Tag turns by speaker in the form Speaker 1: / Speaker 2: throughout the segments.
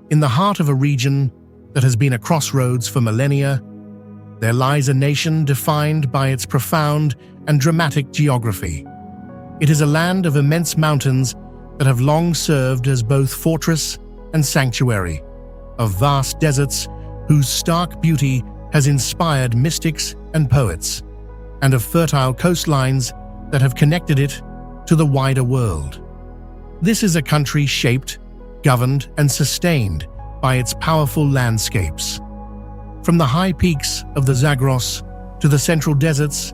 Speaker 1: In the heart of a region that has been a crossroads for millennia, there lies a nation defined by its profound and dramatic geography. It is a land of immense mountains that have long served as both fortress and sanctuary, of vast deserts whose stark beauty has inspired mystics and poets, and of fertile coastlines that have connected it to the wider world. This is a country shaped, governed, and sustained by its powerful landscapes. From the high peaks of the Zagros to the central deserts,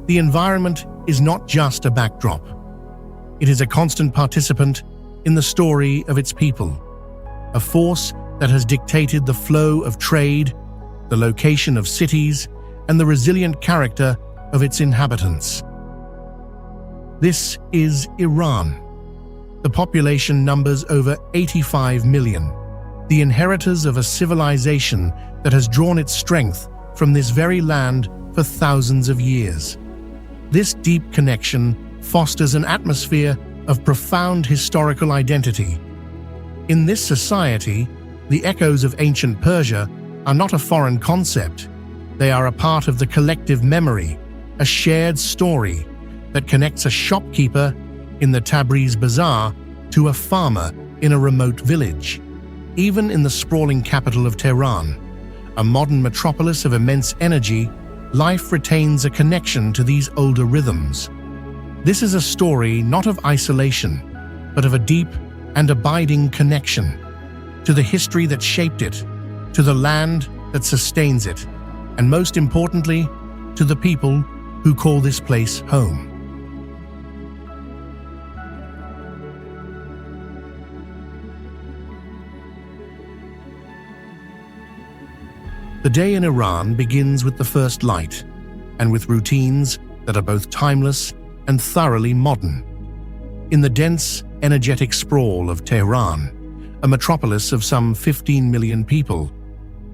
Speaker 1: the environment is not just a backdrop. It is a constant participant in the story of its people, a force that has dictated the flow of trade, the location of cities, and the resilient character of its inhabitants. This is Iran. The population numbers over 85 million, the inheritors of a civilization that has drawn its strength from this very land for thousands of years. This deep connection fosters an atmosphere of profound historical identity. In this society, the echoes of ancient Persia are not a foreign concept. They are a part of the collective memory, a shared story that connects a shopkeeper in the Tabriz bazaar to a farmer in a remote village. Even in the sprawling capital of Tehran, a modern metropolis of immense energy, life retains a connection to these older rhythms. This is a story not of isolation, but of a deep and abiding connection to the history that shaped it, to the land that sustains it, and most importantly, to the people who call this place home. The day in Iran begins with the first light, and with routines that are both timeless and thoroughly modern. In the dense, energetic sprawl of Tehran, a metropolis of some 15 million people,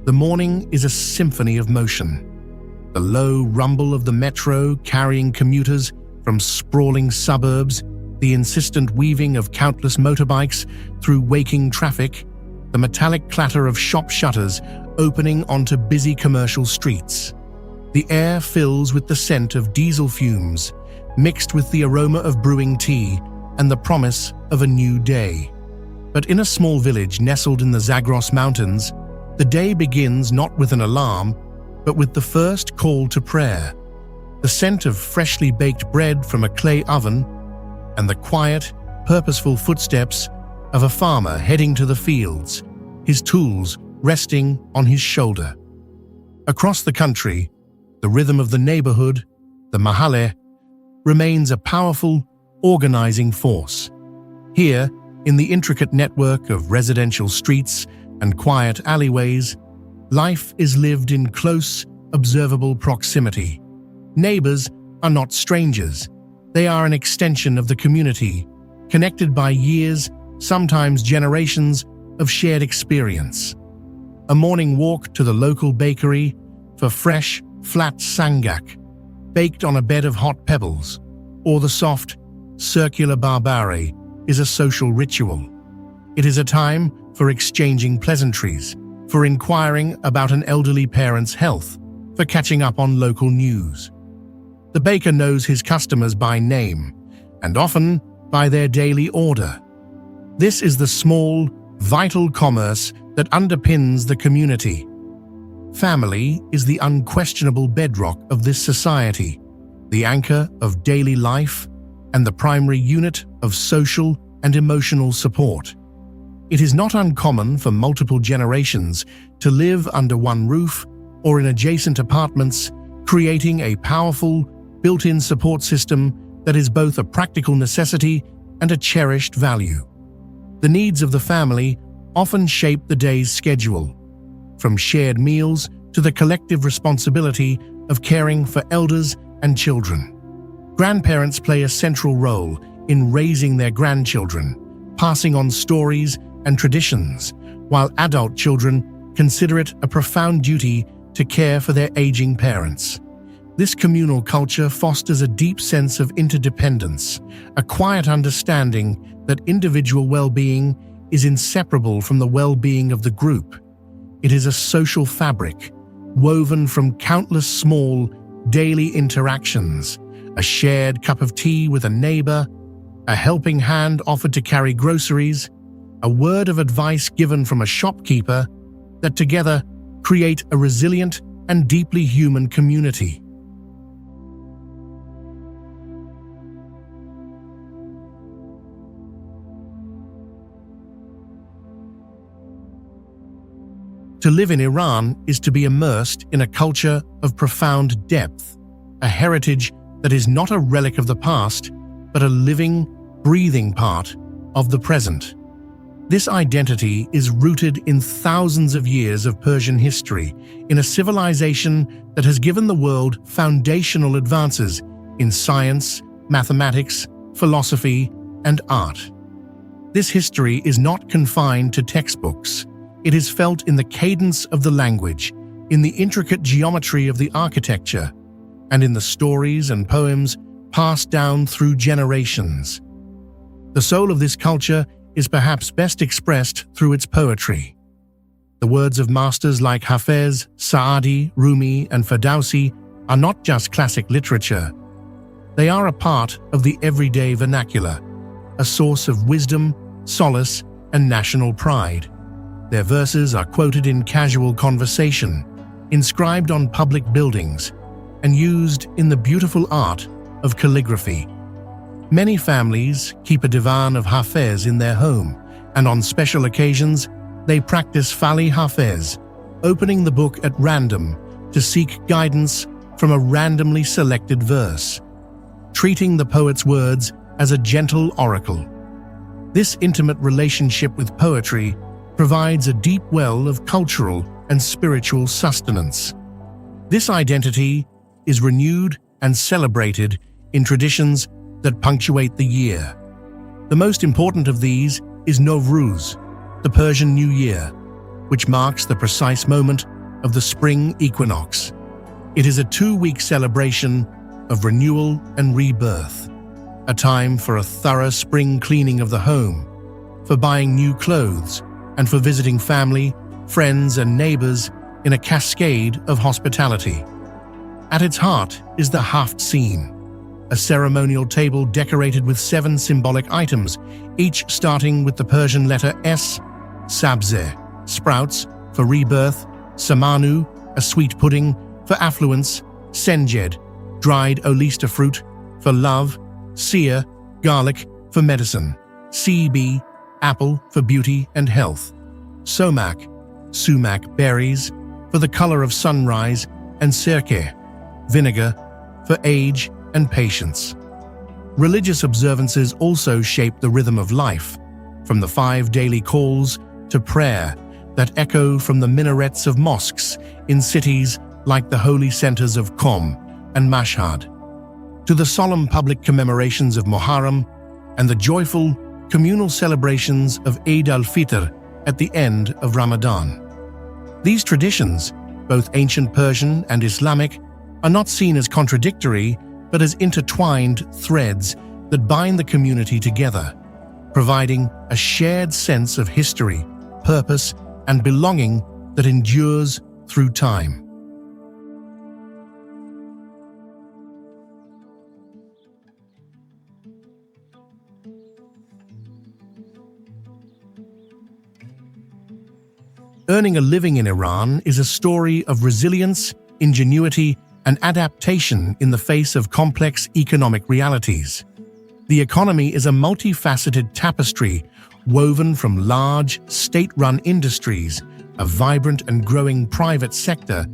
Speaker 1: the morning is a symphony of motion. The low rumble of the metro carrying commuters from sprawling suburbs, the insistent weaving of countless motorbikes through waking traffic, the metallic clatter of shop shutters opening onto busy commercial streets. The air fills with the scent of diesel fumes, mixed with the aroma of brewing tea and the promise of a new day. But in a small village nestled in the Zagros Mountains, the day begins not with an alarm, but with the first call to prayer. The scent of freshly baked bread from a clay oven, and the quiet, purposeful footsteps of a farmer heading to the fields, his tools resting on his shoulder. Across the country, the rhythm of the neighborhood, the mahalleh, remains a powerful, organizing force. Here, in the intricate network of residential streets and quiet alleyways, life is lived in close, observable proximity. Neighbors are not strangers. They are an extension of the community, connected by years, sometimes generations, of shared experience. A morning walk to the local bakery for fresh, flat sangak, baked on a bed of hot pebbles, or the soft, circular barbare is a social ritual. It is a time for exchanging pleasantries, for inquiring about an elderly parent's health, for catching up on local news. The baker knows his customers by name, and often by their daily order. This is the small, vital commerce that underpins the community. Family is the unquestionable bedrock of this society, the anchor of daily life, and the primary unit of social and emotional support. It is not uncommon for multiple generations to live under one roof or in adjacent apartments, creating a powerful, built-in support system that is both a practical necessity and a cherished value. The needs of the family often shape the day's schedule, from shared meals to the collective responsibility of caring for elders and children. Grandparents play a central role in raising their grandchildren, passing on stories and traditions, while adult children consider it a profound duty to care for their aging parents. This communal culture fosters a deep sense of interdependence, a quiet understanding that individual well-being is inseparable from the well-being of the group. It is a social fabric, woven from countless small, daily interactions, a shared cup of tea with a neighbor, a helping hand offered to carry groceries, a word of advice given from a shopkeeper, that together create a resilient and deeply human community. To live in Iran is to be immersed in a culture of profound depth, a heritage that is not a relic of the past, but a living, breathing part of the present. This identity is rooted in thousands of years of Persian history, in a civilization that has given the world foundational advances in science, mathematics, philosophy, and art. This history is not confined to textbooks. It is felt in the cadence of the language, in the intricate geometry of the architecture, and in the stories and poems passed down through generations. The soul of this culture is perhaps best expressed through its poetry. The words of masters like Hafez, Saadi, Rumi, and Ferdowsi are not just classic literature. They are a part of the everyday vernacular, a source of wisdom, solace, and national pride. Their verses are quoted in casual conversation, inscribed on public buildings, and used in the beautiful art of calligraphy. Many families keep a divan of Hafez in their home, and on special occasions, they practice Fali Hafez, opening the book at random to seek guidance from a randomly selected verse, treating the poet's words as a gentle oracle. This intimate relationship with poetry provides a deep well of cultural and spiritual sustenance. This identity is renewed and celebrated in traditions that punctuate the year. The most important of these is Nowruz, the Persian New Year, which marks the precise moment of the spring equinox. It is a 2-week celebration of renewal and rebirth, a time for a thorough spring cleaning of the home, for buying new clothes, and for visiting family, friends, and neighbors in a cascade of hospitality. At its heart is the Haft scene, a ceremonial table decorated with 7 symbolic items, each starting with the Persian letter S, sabze, sprouts, for rebirth, samanu, a sweet pudding, for affluence, senjed, dried olista fruit, for love, seer, garlic, for medicine, cb, apple, for beauty and health, somak, sumac berries, for the color of sunrise, and sirke, vinegar, for age and patience. Religious observances also shape the rhythm of life, from the 5 daily calls to prayer that echo from the minarets of mosques in cities like the holy centers of Qom and Mashhad, to the solemn public commemorations of Muharram and the joyful, communal celebrations of Eid al-Fitr at the end of Ramadan. These traditions, both ancient Persian and Islamic, are not seen as contradictory but as intertwined threads that bind the community together, providing a shared sense of history, purpose, and belonging that endures through time. Earning a living in Iran is a story of resilience, ingenuity, and adaptation in the face of complex economic realities. The economy is a multifaceted tapestry woven from large, state-run industries, a vibrant and growing private sector,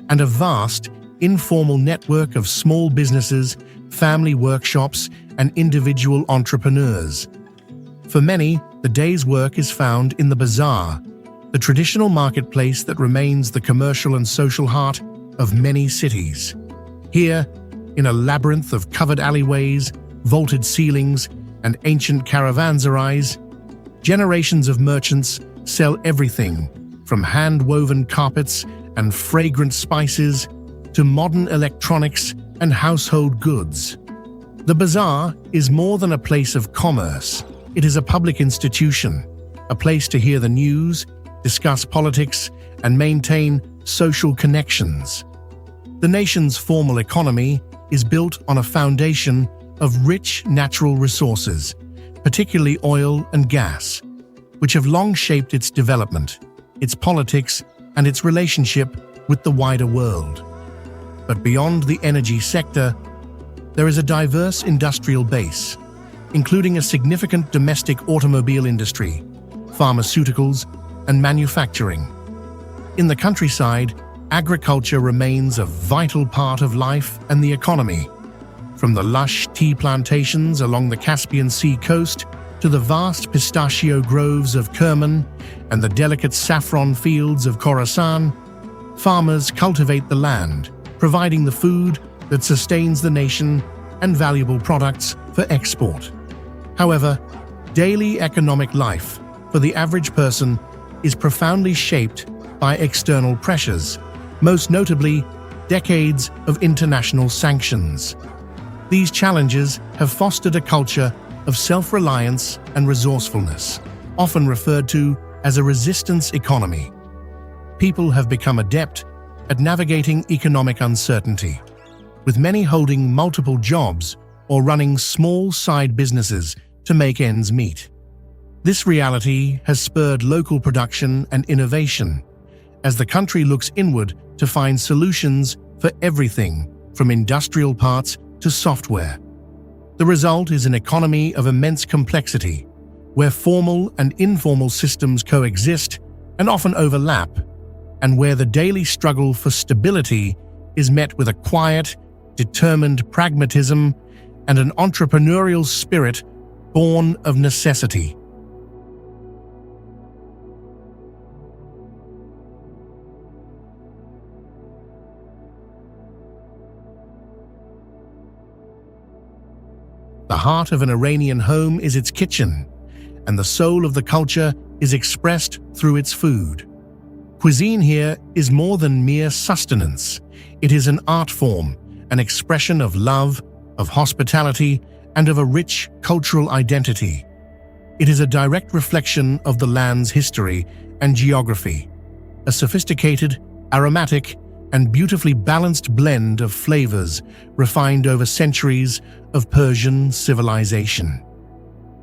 Speaker 1: and a vast, informal network of small businesses, family workshops, and individual entrepreneurs. For many, the day's work is found in the bazaar, the traditional marketplace that remains the commercial and social heart of many cities. Here, in a labyrinth of covered alleyways, vaulted ceilings, and ancient caravanserais, generations of merchants sell everything from hand-woven carpets and fragrant spices to modern electronics and household goods. The bazaar is more than a place of commerce. It is a public institution, a place to hear the news, discuss politics, and maintain social connections. The nation's formal economy is built on a foundation of rich natural resources, particularly oil and gas, which have long shaped its development, its politics, and its relationship with the wider world. But beyond the energy sector, there is a diverse industrial base, including a significant domestic automobile industry, pharmaceuticals, and manufacturing. In the countryside, agriculture remains a vital part of life and the economy. From the lush tea plantations along the Caspian Sea coast to the vast pistachio groves of Kerman and the delicate saffron fields of Khorasan, farmers cultivate the land, providing the food that sustains the nation and valuable products for export. However, daily economic life for the average person is profoundly shaped by external pressures, most notably decades of international sanctions. These challenges have fostered a culture of self-reliance and resourcefulness, often referred to as a resistance economy. People have become adept at navigating economic uncertainty, with many holding multiple jobs or running small side businesses to make ends meet. This reality has spurred local production and innovation, as the country looks inward to find solutions for everything from industrial parts to software. The result is an economy of immense complexity, where formal and informal systems coexist and often overlap, and where the daily struggle for stability is met with a quiet, determined pragmatism and an entrepreneurial spirit born of necessity. The heart of an Iranian home is its kitchen, and the soul of the culture is expressed through its food. Cuisine here is more than mere sustenance. It is an art form, an expression of love, of hospitality, and of a rich cultural identity. It is a direct reflection of the land's history and geography, a sophisticated, aromatic, and beautifully balanced blend of flavors refined over centuries of Persian civilization.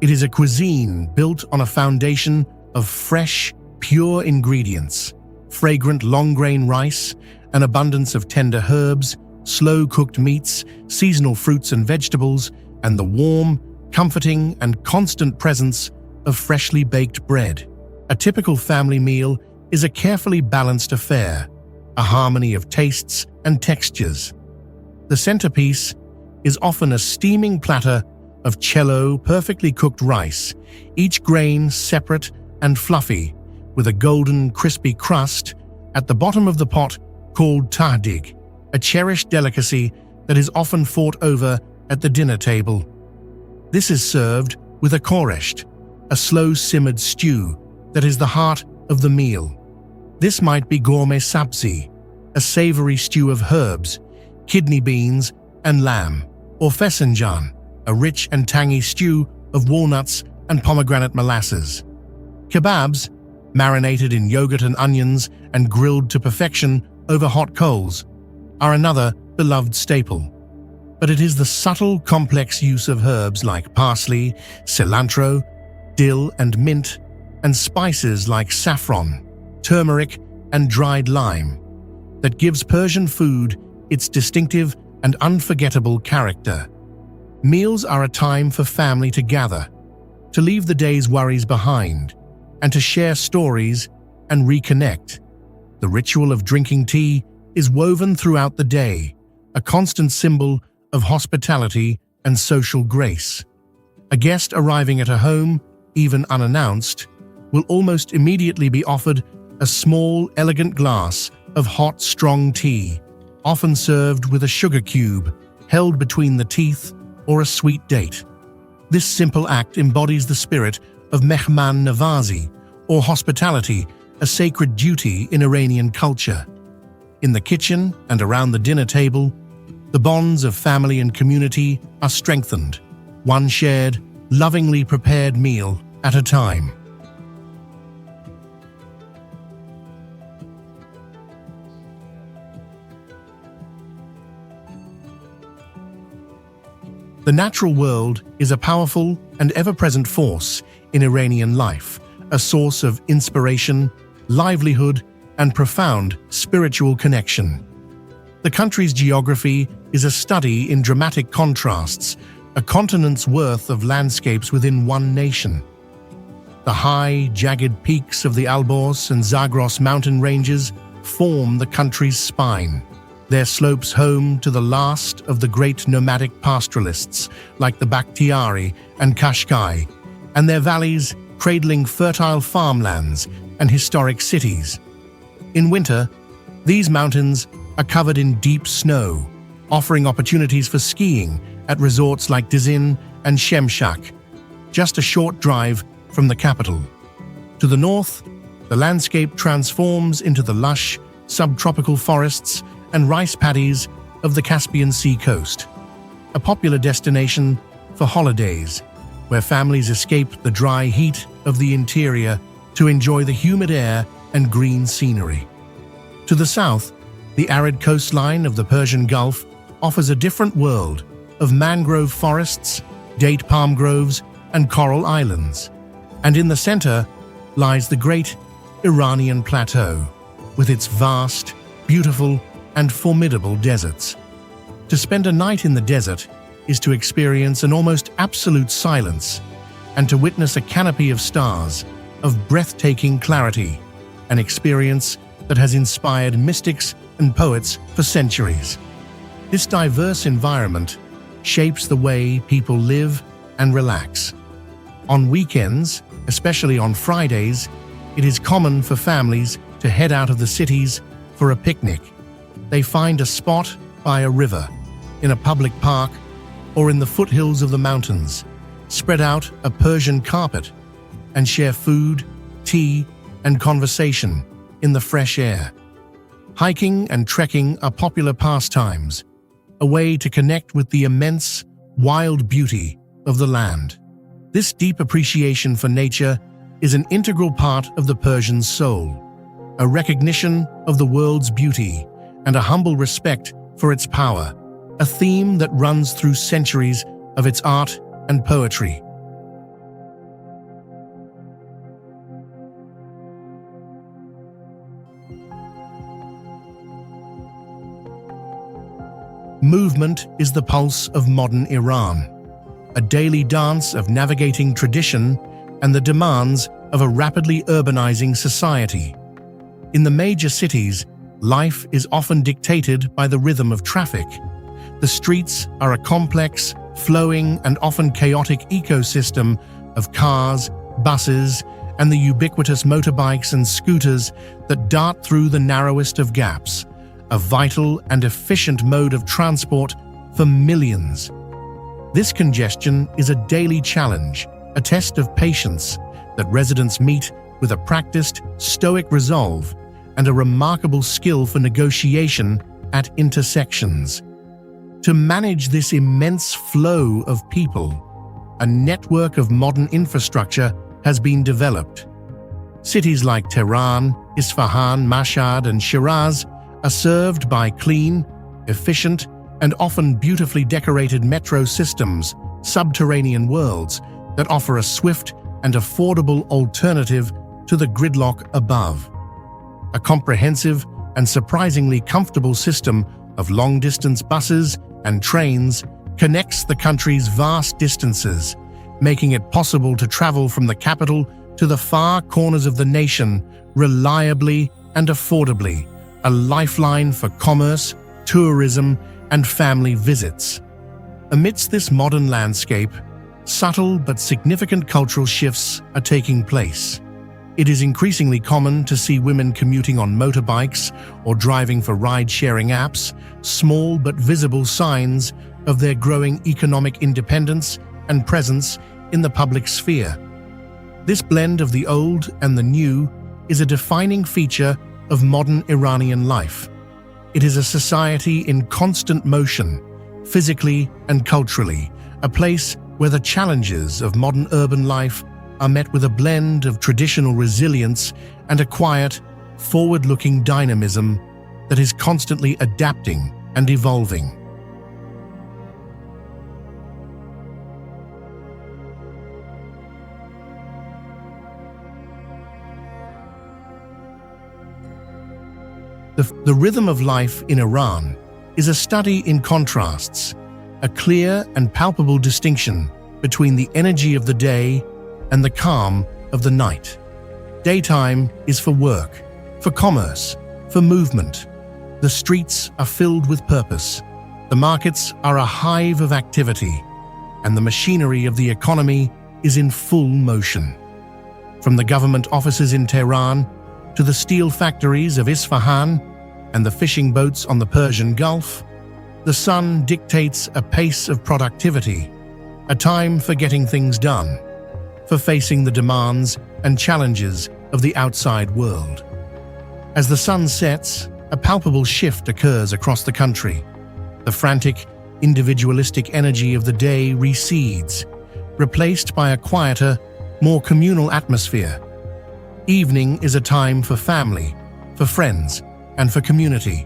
Speaker 1: It is a cuisine built on a foundation of fresh, pure ingredients, fragrant long-grain rice, an abundance of tender herbs, slow-cooked meats, seasonal fruits and vegetables, and the warm, comforting, and constant presence of freshly baked bread. A typical family meal is a carefully balanced affair, a harmony of tastes and textures. The centerpiece is often a steaming platter of cello perfectly cooked rice, each grain separate and fluffy, with a golden, crispy crust at the bottom of the pot called tahdig, a cherished delicacy that is often fought over at the dinner table. This is served with a koresht, a slow-simmered stew that is the heart of the meal. This might be gourmet sabzi, a savory stew of herbs, kidney beans, and lamb, or fesenjan, a rich and tangy stew of walnuts and pomegranate molasses. Kebabs, marinated in yogurt and onions and grilled to perfection over hot coals, are another beloved staple. But it is the subtle, complex use of herbs like parsley, cilantro, dill and mint, and spices like saffron, turmeric, and dried lime that gives Persian food its distinctive and unforgettable character. Meals are a time for family to gather, to leave the day's worries behind, and to share stories and reconnect. The ritual of drinking tea is woven throughout the day, a constant symbol of hospitality and social grace. A guest arriving at a home, even unannounced, will almost immediately be offered a small, elegant glass of hot, strong tea, often served with a sugar cube held between the teeth or a sweet date. This simple act embodies the spirit of mehman navazi, or hospitality, a sacred duty in Iranian culture. In the kitchen and around the dinner table, the bonds of family and community are strengthened, one shared, lovingly prepared meal at a time. The natural world is a powerful and ever-present force in Iranian life, a source of inspiration, livelihood, and profound spiritual connection. The country's geography is a study in dramatic contrasts, a continent's worth of landscapes within one nation. The high, jagged peaks of the Alborz and Zagros mountain ranges form the country's spine, their slopes home to the last of the great nomadic pastoralists like the Bakhtiari and Qashqai, and their valleys cradling fertile farmlands and historic cities. In winter, these mountains are covered in deep snow, offering opportunities for skiing at resorts like Cuisine and Shemshak, just a short drive from the capital. To the north, the landscape transforms into the lush, subtropical forests and rice paddies of the Caspian Sea coast, a popular destination for holidays, where families escape the dry heat of the interior to enjoy the humid air and green scenery. To the south, the arid coastline of the Persian Gulf offers a different world of mangrove forests, date palm groves, and coral islands. And in the center lies the great Iranian plateau, with its vast, beautiful, and formidable deserts. To spend a night in the desert is to experience an almost absolute silence and to witness a canopy of stars of breathtaking clarity, an experience that has inspired mystics and poets for centuries. This diverse environment shapes the way people live and relax. On weekends, especially on Fridays, it is common for families to head out of the cities for a picnic. They find a spot by a river, in a public park, or in the foothills of the mountains, spread out a Persian carpet, and share food, tea, and conversation in the fresh air. Hiking and trekking are popular pastimes, a way to connect with the immense, wild beauty of the land. This deep appreciation for nature is an integral part of the Persian soul, a recognition of the world's beauty and a humble respect for its power, a theme that runs through centuries of its art and poetry. Movement is the pulse of modern Iran, a daily dance of navigating tradition and the demands of a rapidly urbanizing society. In the major cities, life is often dictated by the rhythm of traffic. The streets are a complex, flowing, and often chaotic ecosystem of cars, buses, and the ubiquitous motorbikes and scooters that dart through the narrowest of gaps, a vital and efficient mode of transport for millions. This congestion is a daily challenge, a test of patience that residents meet with a practiced, stoic resolve and a remarkable skill for negotiation at intersections. To manage this immense flow of people, a network of modern infrastructure has been developed. Cities like Tehran, Isfahan, Mashhad, and Shiraz are served by clean, efficient, and often beautifully decorated metro systems, subterranean worlds that offer a swift and affordable alternative to the gridlock above. A comprehensive and surprisingly comfortable system of long-distance buses and trains connects the country's vast distances, making it possible to travel from the capital to the far corners of the nation reliably and affordably, a lifeline for commerce, tourism, and family visits. Amidst this modern landscape, subtle but significant cultural shifts are taking place. It is increasingly common to see women commuting on motorbikes or driving for ride-sharing apps, small but visible signs of their growing economic independence and presence in the public sphere. This blend of the old and the new is a defining feature of modern Iranian life. It is a society in constant motion, physically and culturally, a place where the challenges of modern urban life are met with a blend of traditional resilience and a quiet, forward-looking dynamism that is constantly adapting and evolving. The rhythm of life in Iran is a study in contrasts, a clear and palpable distinction between the energy of the day and the calm of the night. Daytime is for work, for commerce, for movement. The streets are filled with purpose. The markets are a hive of activity, and the machinery of the economy is in full motion. From the government offices in Tehran to the steel factories of Isfahan and the fishing boats on the Persian Gulf, the sun dictates a pace of productivity, a time for getting things done, for facing the demands and challenges of the outside world. As the sun sets, a palpable shift occurs across the country. The frantic, individualistic energy of the day recedes, replaced by a quieter, more communal atmosphere. Evening is a time for family, for friends, and for community.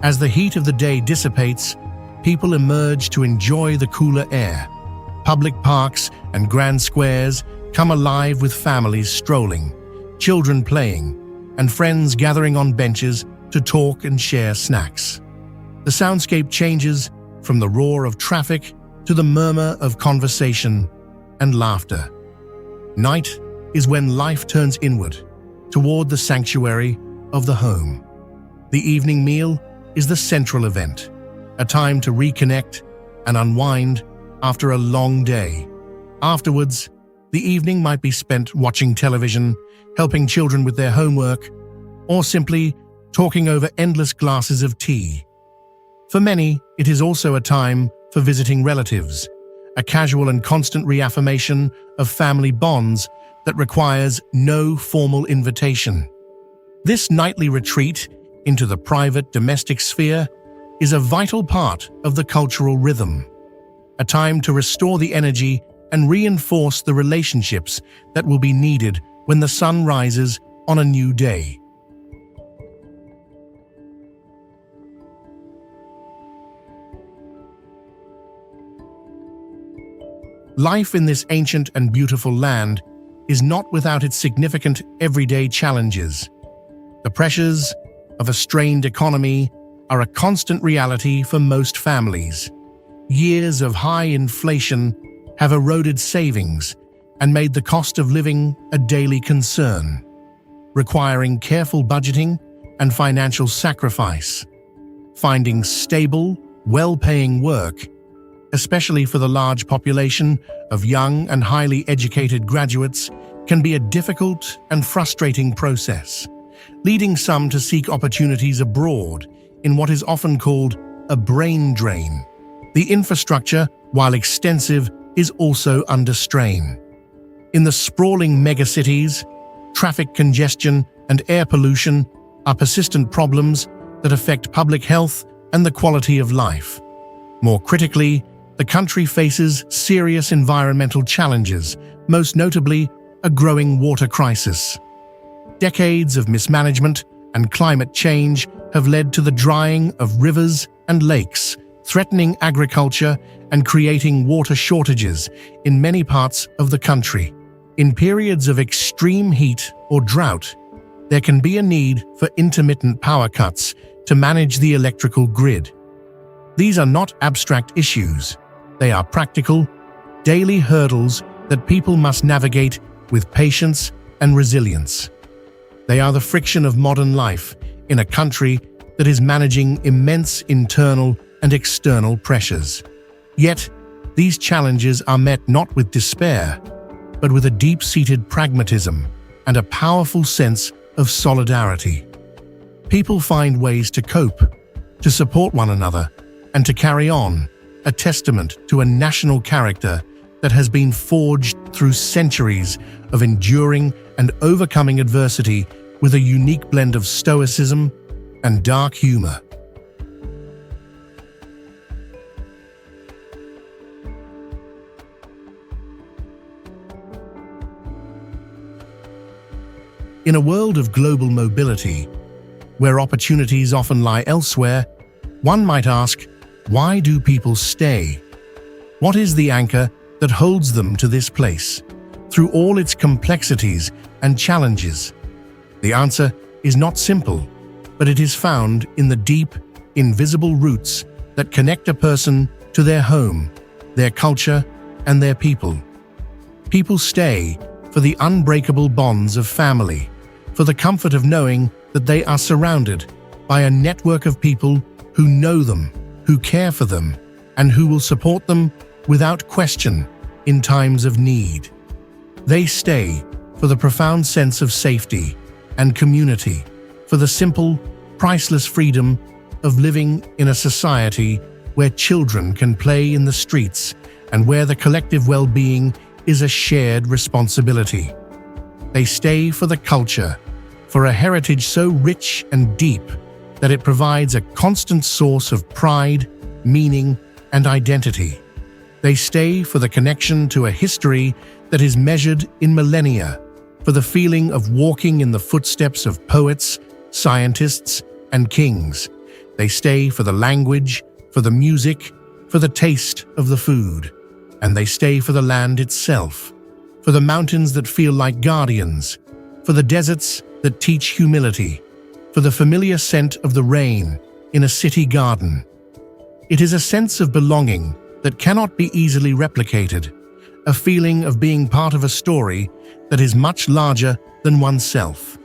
Speaker 1: As the heat of the day dissipates, people emerge to enjoy the cooler air. Public parks and grand squares come alive with families strolling, children playing, and friends gathering on benches to talk and share snacks. The soundscape changes from the roar of traffic to the murmur of conversation and laughter. Night is when life turns inward, toward the sanctuary of the home. The evening meal is the central event, a time to reconnect and unwind after a long day. Afterwards, the evening might be spent watching television, helping children with their homework, or simply talking over endless glasses of tea. For many, it is also a time for visiting relatives, a casual and constant reaffirmation of family bonds that requires no formal invitation. This nightly retreat into the private domestic sphere is a vital part of the cultural rhythm, a time to restore the energy and reinforce the relationships that will be needed when the sun rises on a new day. Life in this ancient and beautiful land is not without its significant everyday challenges. The pressures of a strained economy are a constant reality for most families. Years of high inflation have eroded savings and made the cost of living a daily concern, requiring careful budgeting and financial sacrifice. Finding stable, well-paying work, especially for the large population of young and highly educated graduates, can be a difficult and frustrating process, leading some to seek opportunities abroad in what is often called a brain drain. The infrastructure, while extensive, is also under strain. In the sprawling megacities, traffic congestion and air pollution are persistent problems that affect public health and the quality of life. More critically, the country faces serious environmental challenges, most notably a growing water crisis. Decades of mismanagement and climate change have led to the drying of rivers and lakes, threatening agriculture and creating water shortages in many parts of the country. In periods of extreme heat or drought, there can be a need for intermittent power cuts to manage the electrical grid. These are not abstract issues. They are practical, daily hurdles that people must navigate with patience and resilience. They are the friction of modern life in a country that is managing immense internal and external pressures. Yet, these challenges are met not with despair, but with a deep-seated pragmatism and a powerful sense of solidarity. People find ways to cope, to support one another, and to carry on, a testament to a national character that has been forged through centuries of enduring and overcoming adversity with a unique blend of stoicism and dark humor. In a world of global mobility, where opportunities often lie elsewhere, one might ask, why do people stay? What is the anchor that holds them to this place, through all its complexities and challenges? The answer is not simple. but it is found in the deep, invisible roots that connect a person to their home, their culture, and their people. People stay for the unbreakable bonds of family, for the comfort of knowing that they are surrounded by a network of people who know them, who care for them, and who will support them without question in times of need. They stay for the profound sense of safety and community, for the simple, priceless freedom of living in a society where children can play in the streets and where the collective well-being is a shared responsibility. They stay for the culture, for a heritage so rich and deep that it provides a constant source of pride, meaning, and identity. They stay for the connection to a history that is measured in millennia, for the feeling of walking in the footsteps of poets, scientists, and kings. They stay for the language, for the music, for the taste of the food. And they stay for the land itself, for the mountains that feel like guardians, for the deserts that teach humility, for the familiar scent of the rain in a city garden. It is a sense of belonging that cannot be easily replicated, a feeling of being part of a story that is much larger than oneself.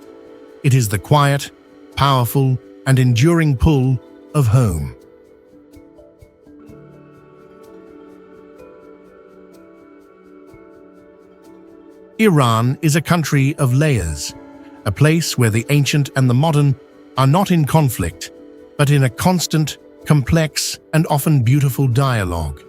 Speaker 1: It is the quiet, powerful, and enduring pull of home. Iran is a country of layers, a place where the ancient and the modern are not in conflict, but in a constant, complex, and often beautiful dialogue.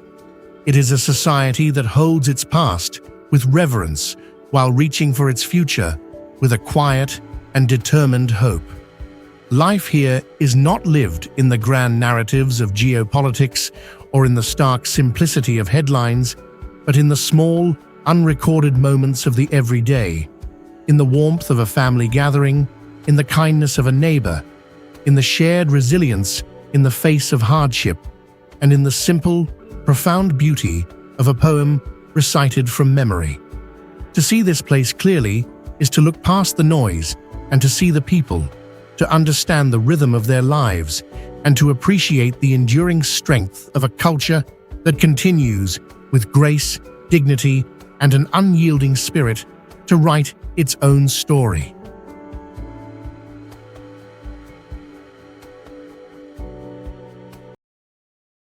Speaker 1: It is a society that holds its past with reverence while reaching for its future with a quiet and determined hope. Life here is not lived in the grand narratives of geopolitics or in the stark simplicity of headlines, but in the small, unrecorded moments of the everyday, in the warmth of a family gathering, in the kindness of a neighbor, in the shared resilience in the face of hardship, and in the simple, profound beauty of a poem recited from memory. To see this place clearly is to look past the noise and to see the people, to understand the rhythm of their lives, and to appreciate the enduring strength of a culture that continues with grace, dignity, and an unyielding spirit to write its own story.